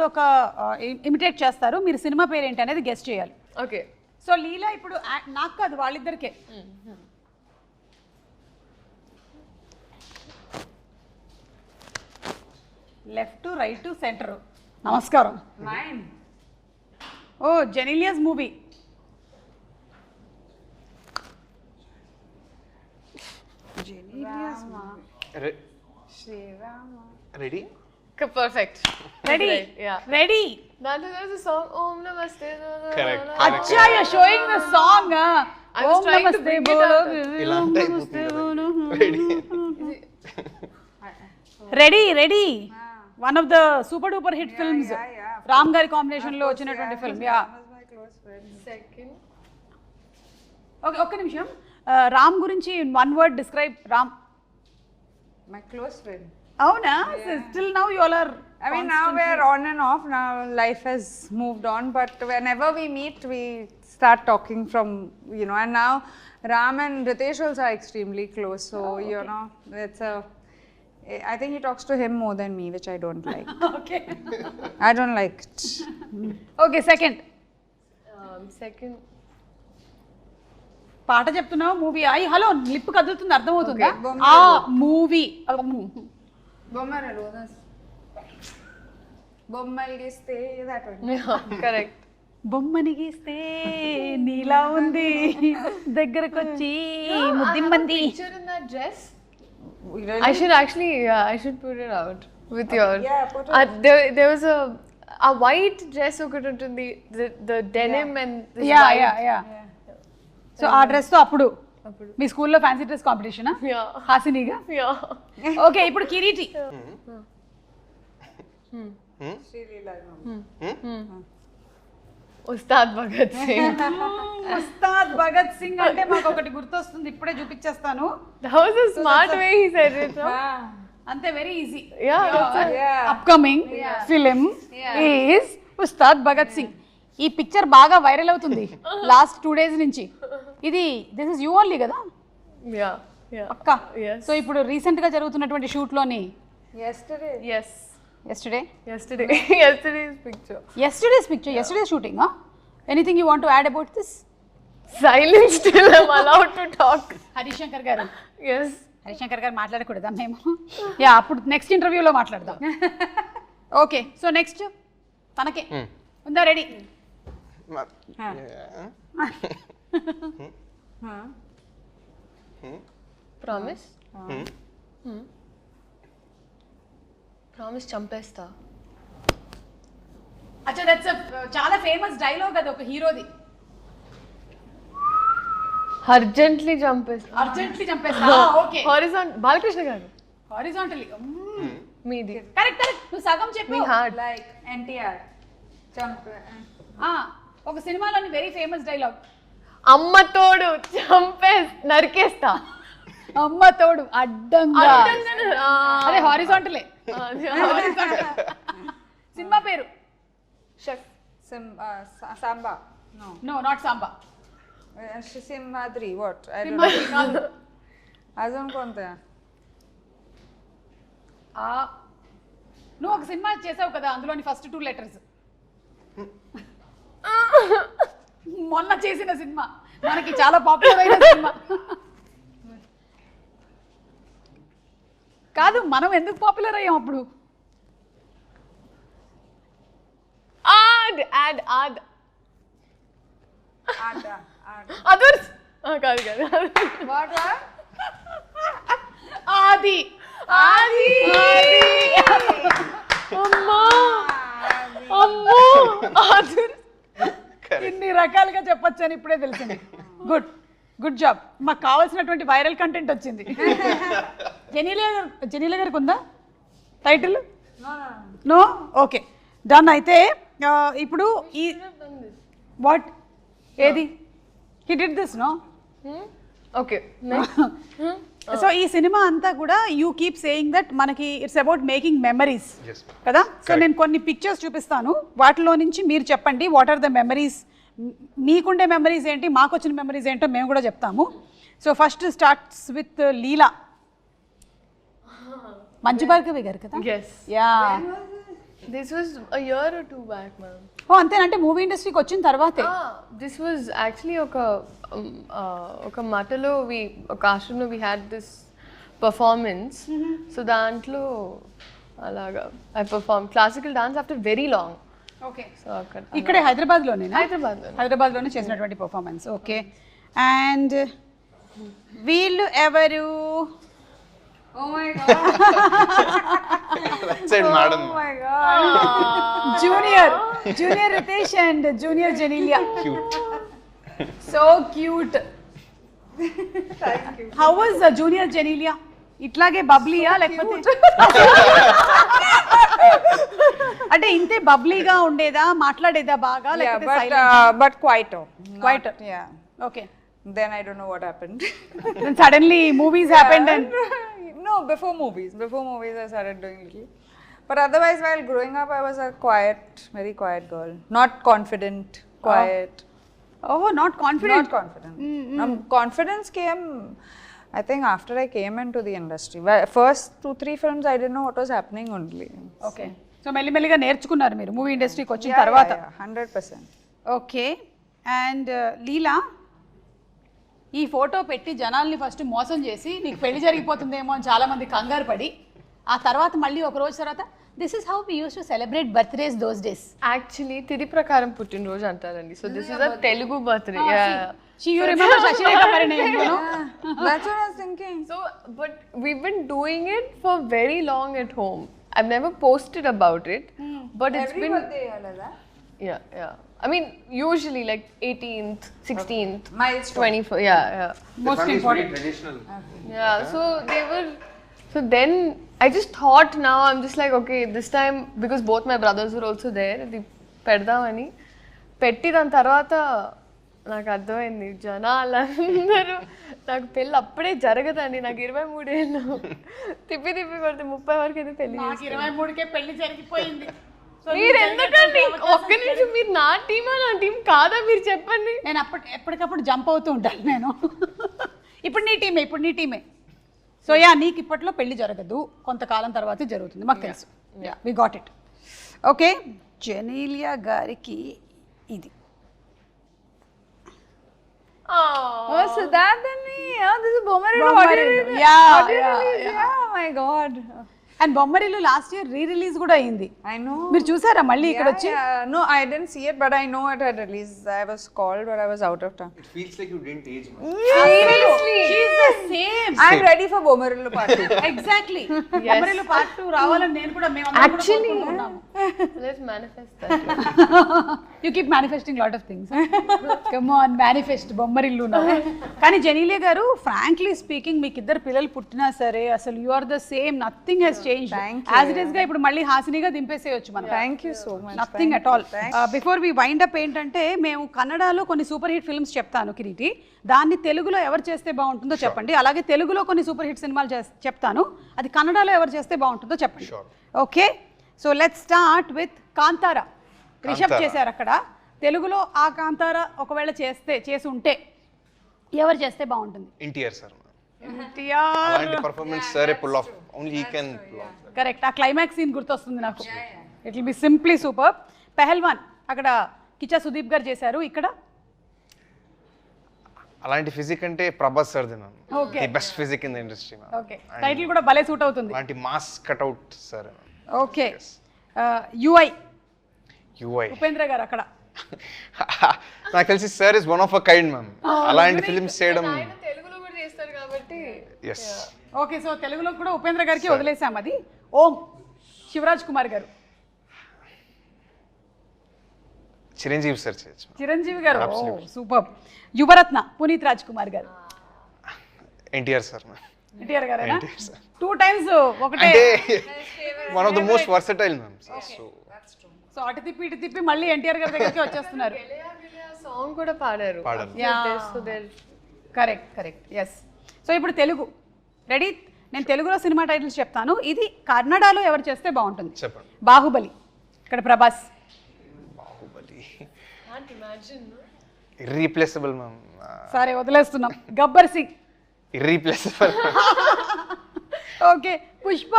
ఇప్పుడు ఒక ఇమిటేట్ చేస్తారు, మీరు సినిమా పేరు ఏంటి అనేది గెస్ట్ చేయాలి. ఓకే. సో లీలా ఇప్పుడు నాకు కాదు, వాళ్ళిద్దరికే. Left right centre. నమస్కారం. ఓ జెనిలియస్ movie. Ready? Perfect. Ready Yeah. Ready. That is a song. Om Namaste. Correct. అచ్చా you showing the song. I was trying to bring it out. ఇలాంటి అయిపోతుంది కదా. Ready? Ready ready. One of the super duper hit films. Ram గారి combination లో వచ్చినటువంటి film. Yeah. Second. Okay, ఒక్క నిమిషం. రామ్ గురించి one word describe. Ram My close friend. అవునా? Still now you all are. I mean, now we're on and off. Now life has moved on, but whenever we meet, we start talking from, you know. And now Ram and Ritesh also are extremely close. So you know, it's a. I think he talks to him more than me, which I don't like. Okay I don't like it. Okay, second. Second. పాట చెప్తున్నావు, movie. అయ్యి hello, lip కదులుతుంది, అర్థమవుతుందా? Okay, ఆ movie. Bommal giste, that one. Yeah, correct. బొమ్మని గీస్తే నీలా ఉంది, దగ్గరకొచ్చి ముద్దిమ్మంది. Picture in that dress. Really? I should actually, I should put it out with your. Yeah, put it. There was a white dress ఒకటి ఉంటుంది, the denim and this yeah white. Yeah yeah. So ఆ dress తో అప్పుడు మీ స్కూల్లో fancy dress కాంపిటీషనా? Yeah. హాసినిగా. Yeah. Okay, ఇప్పుడు కిరీటి. ఉస్తాద్ భగత్ సింగ్. ఉస్తాద్ భగత్ సింగ్ అంటే మాకు ఒకటి గుర్తొస్తుంది, ఇప్పుడే చూపించేస్తాను. That was a smart way he said it. No? అంతే, very easy. Yeah, that's it. Upcoming film is Ustaad Bhagat Singh. ఈ పిక్చర్ బాగా వైరల్ అవుతుంది లాస్ట్ 2 days నుంచి. ఇది దిస్ ఇస్ యూ ఓన్లీ కదా? Yeah, yeah. పక్కా. Yes. సో ఇప్పుడు రీసెంట్ గా జరుగుతున్నటువంటి షూట్ లోని Yesterday. Yes. Yesterday's picture. yesterday's picture, yesterday's shooting. Anything you want to add about this? Silence till I'm allowed to talk. Harishankar గారు. Yes. Harishankar గారు మాట్లాడకూడదా మేము? Yeah, అప్పుడు next ఇంటర్వ్యూలో మాట్లాడదాం. ఓకే, సో నెక్స్ట్ తనకే ఉందా? రెడీ? Promise? Promise చంపేస్తా. అచ్చా, దట్స్ చాలా ఫేమస్ డైలాగ్ అది ఒక హీరోది. అర్జెంట్లీ చంపేస్తా. అర్జెంట్లీ చంపేస్తా. Okay, horizontal. Balakrishna garu. Horizontally. మీది. కరెక్ట్ కరెక్ట్, నువ్వు సగం చెప్పు. మీ హార్ట్. Like NTR. Jump. ఒక సినిమాలోని వెరీ ఫేమస్ డైలాగ్. అమ్మ తోడు నరికేస్తా. అమ్మ తోడు అడ్డంగా. అదే హారిజాంటలే. సినిమా పేరు? Samba. No. No, not Samba. Simhadri. What? I don't Simhadri కాదు. know. Azam konta? నువ్వు ఒక సినిమా చేసావు కదా, అందులోని ఫస్ట్ 2 letters. మొన్న చేసిన సినిమా, మనకి చాలా పాపులర్ అయిన సినిమా. కాదు, మనం ఎందుకు పాపులర్ అయ్యాం అప్పుడు? అదర్స్. కాదు కాదు. What? ఆది. Adi. అమ్మా అమ్మో అదర్స్. ఇన్ని రకాలుగా చెప్పొచ్చు అని ఇప్పుడే తెలిసింది. Good job. మాకు కావాల్సినటువంటి వైరల్ కంటెంట్ వచ్చింది. జెనీలియా గారికి ఉందా టైటిల్? నో. Okay, done. అయితే ఇప్పుడు ఈ వాట్ ఏది he did this no. Okay. So ఈ సినిమా అంతా కూడా యూ కీప్ సేయింగ్ దట్ మనకి ఇట్స్ అబౌట్ మేకింగ్ మెమరీస్ కదా. సో నేను కొన్ని పిక్చర్స్ చూపిస్తాను, వాటిలో నుంచి మీరు చెప్పండి వాట్ ఆర్ ద మెమరీస్. మీకుండే మెమరీస్ ఏంటి, మాకు వచ్చిన మెమరీస్ ఏంటో మేము కూడా చెప్తాము. So first starts with Leela. Manchu Bhargavi garu కదా? Yes. Yeah. This was a year or two back, ma'am. ఓ అంతేనంటే మూవీ ఇండస్ట్రీకి వచ్చిన తర్వాతే. This was actually ఒక మటలో ఒక ఆశ్రమంలో we had this performance. So దాంట్లో అలాగా I performed classical dance after very long. Okay. So అక్కడ ఇక్కడే హైదరాబాద్లోనేనా? హైదరాబాద్లో. హైదరాబాద్లోనే చేసినటువంటి పర్ఫార్మెన్స్. ఓకే. అండ్ వీళ్ళు ఎవరు? Oh my god. That's it, madam. Oh my god. Junior Riteish and junior Genelia. Cute. So cute. Thank you. How was junior Genelia? ఇట్లాగే బబ్లీయా లేకపోతే అంటే ఇంతే బబ్లీగా ఉండేదా, మాట్లాడేదా బాగా Yeah, లేకపోతే but quieter. Quieter. Yeah. Okay. Then I don't know what happened. Then suddenly movies happened and No, before movies I started doing little. But otherwise, while growing up, I was a quiet, very quiet girl. Not confident, quiet. not confident. Not confident. Confidence came, I think, after I came into the industry. First 2-3 films, I didn't know what was happening only. Okay. So మెల్లిమెల్లిగా నేర్చుకున్నారు మీరు movie ఇండస్ట్రీకి వచ్చిన Yeah, తర్వాత. yeah, 100%. Okay. And లీలా, ఈ photo పెట్టి జనాల్ని first మోసం చేసి నీకు పెళ్లి జరిగిపోతుందేమో అని చాలా మంది కంగారు పడి ఆ తర్వాత మళ్ళీ ఒక రోజు తర్వాత this is how we use to celebrate birthdays those days. Actually తిథి ప్రకారం పుట్టినరోజు అంటారండి. So this is a Telugu birthday. You remember Shashirekha Parinayam? That's what I was thinking. So, but we've been doing it for very long at home. I've never posted about it, but it's Every been birthday, Alada. yeah. I mean, usually like 18th, 16th, Milestone. 24th. Yeah. Most important. Traditional. Yeah. So they were. So then I just thought now I'm just like okay this time because both my brothers were also there. అది పెడదామని పెట్టి దాని తర్వాత నాకు అర్థమైంది జనాలందరూ నాకు పెళ్ళి అప్పుడే జరగదండి. నాకు 23 ఏళ్ళు తిప్పి కొడితే 30 వరకు అయితే పెళ్లి. నాకు 23కే పెళ్లి జరిగిపోయింది. మీరు ఎందుకండి ఒక్క నిమిషం, మీరు నా టీమా నా టీం కాదా మీరు చెప్పండి. నేను ఎప్పటికప్పుడు జంప్ అవుతూ ఉంటాను నేను. ఇప్పుడు నీ టీమే. సో యా, నీకు ఇప్పట్లో పెళ్లి జరగదు, కొంతకాలం తర్వాతే జరుగుతుంది, మాకు తెలుసు. Yeah, we got it. Okay. Genelia గారికి ఇది. Oh, so that then this is Bommarillu. Bommarillu. Yeah. Yeah. Oh my god. And Bommarillu last year re release కూడా అయింది. I know. మీరు చూసారా మళ్ళీ ఇక్కడ వచ్చి? No, I didn't see it, but I know it had released. I was called, but I was out of town. It feels like you didn't age much. Seriously, she's the same. I'm ready for Bommarillu part 2. Exactly. Bommarillu part 2 రావాలని నేను కూడా మేమందరం కూడా కోరుకుంటున్నాము. Let's manifest that. You keep manifesting lot of things. Come on, manifest Bommarillu నా. కానీ జెనీలియా గారు, frankly speaking, మీకు ఇద్దరు పిల్లలు పుట్టినా సరే అసలు you are the same. Nothing has changed. As it is గా ఇప్పుడు మళ్ళీ హాసినిగా దింపేసేయొచ్చు మనం. Thank you so much. Nothing at all. Before we wind up ఏంటంటే, మేము కన్నడలో కొన్ని సూపర్ హిట్ ఫిల్మ్స్ చెప్తాను కిరీటి, దాన్ని తెలుగులో ఎవరు చేస్తే బాగుంటుందో చెప్పండి. అలాగే తెలుగులో కొన్ని సూపర్ హిట్ సినిమాలు చెప్తాను, అది కన్నడలో ఎవరు చేస్తే బాగుంటుందో చెప్పండి. Okay. So let's start with Kantara. Rishab చేశారు అక్కడ. తెలుగులో ఆ కాంతారా ఒకవేళ చేసి ఉంటే ఎవరు చేస్తే బాగుంటుంది? NTR sir. NTR. అలాంటి పర్ఫార్మెన్స్ సరే pull off. Only he can pull off. Correct. ఆ క్లైమాక్స్ సీన్ గుర్తొస్తుంది నాకు. It will be simply super. Pailwaan అక్కడ కిచ్చా సుదీప్ గారు చేశారు. ఇక్కడ అలాంటి ఫిజిక్ అంటే Prabhas sir the ma'am. Okay. The best physique in the industry ma'am. Okay. Title కూడా భలే సూట్ అవుతుంది. అలాంటి mass cutout sir. Okay. UI UI. Upendra గారు అక్కడ. నాకు తెలిసి sir is one of a kind ma'am. అలాంటి ఫిల్మ్స్ చేయడం. ఆయన తెలుగులో కూడా చేస్తారు కాబట్టి. ఎస్. ఓకే. సో తెలుగులో కూడా ఉపేంద్ర గారికి వదిలేసాం అది. ఓం శివరాజ్ కుమార్ గారు. చిరంజీవి సార్ చేయొచ్చు. చిరంజీవి గారు సూపర్. యువరత్న పునీత్ రాజ్ కుమార్ గారు. NTR sir ma'am. ఎన్టీఆర్ గారేనా? NTR sir. 2 times ఒకటే. అంటే one of the most versatile ma'am. So అటు తిప్పి ఇటు తిప్పి మళ్ళీ ఎన్టీఆర్ గారి దగ్గరికి వచ్చేస్తున్నారు. సాంగ్ కూడా పాడారు. కరెక్ట్. ఎస్. సో ఇప్పుడు తెలుగు రెడీ. నేను తెలుగులో సినిమా టైటిల్స్ చెప్తాను, ఇది కన్నడలో ఎవరు చేస్తే బాగుంటుంది. చెప్పండి. బాహుబలి, ఇక్కడ Prabhas. Baahubali Can't imagine. Irreplaceable ma'am. సరే వదిలేస్తున్నాం. Gabbar Singh. Irreplaceable. Okay. Pushpa.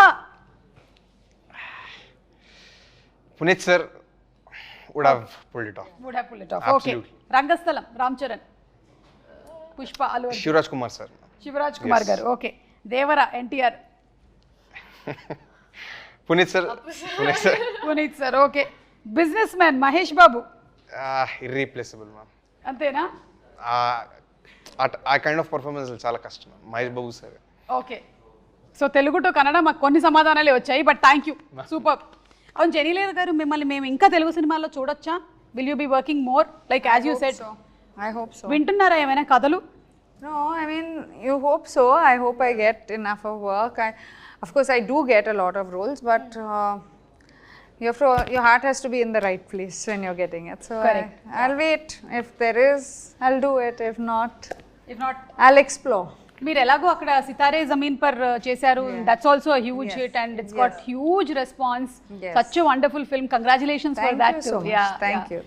Punit sir would have pulled it off. Would have pull it off. Okay, Absolutely. Rangasthalam Ram Charan, Pushpa Allu Arjun, Shivraj Kumar sir. Shivraj Kumar garu. Okay, Devara NTR, Punit sir. Punit sir. Puneeth sir. Okay, businessman Mahesh Babu, Irreplaceable, ma'am. అంతేనా? ఆ kind of performance చాలా కష్టం Mahesh Babu sir. Okay, so Telugu to Kannada మాకు కొన్ని సమాధానాలే వచ్చాయి, but thank you, super. అవును, జెనీలేద్ గారు, మిమ్మల్ని మేము ఇంకా తెలుగు సినిమాల్లో చూడొచ్చా? Will you be working more like as you said? I hope so. వింటున్నారా ఏమైనా కథలు? No, I mean, you hope so. I hope I get enough of work. Of course, I do get a lot of roles, but your heart has to be in the right place when you're getting it. So Correct. I'll wait. If there is, I'll do it. If not, not, I'll explore. మీరు ఎలాగో అక్కడ Sitaare Zameen per చేశారు, that's also huge hit and it's got huge response. Yes. Such wonderful film, congratulations for Thank that. you so much. Thank you.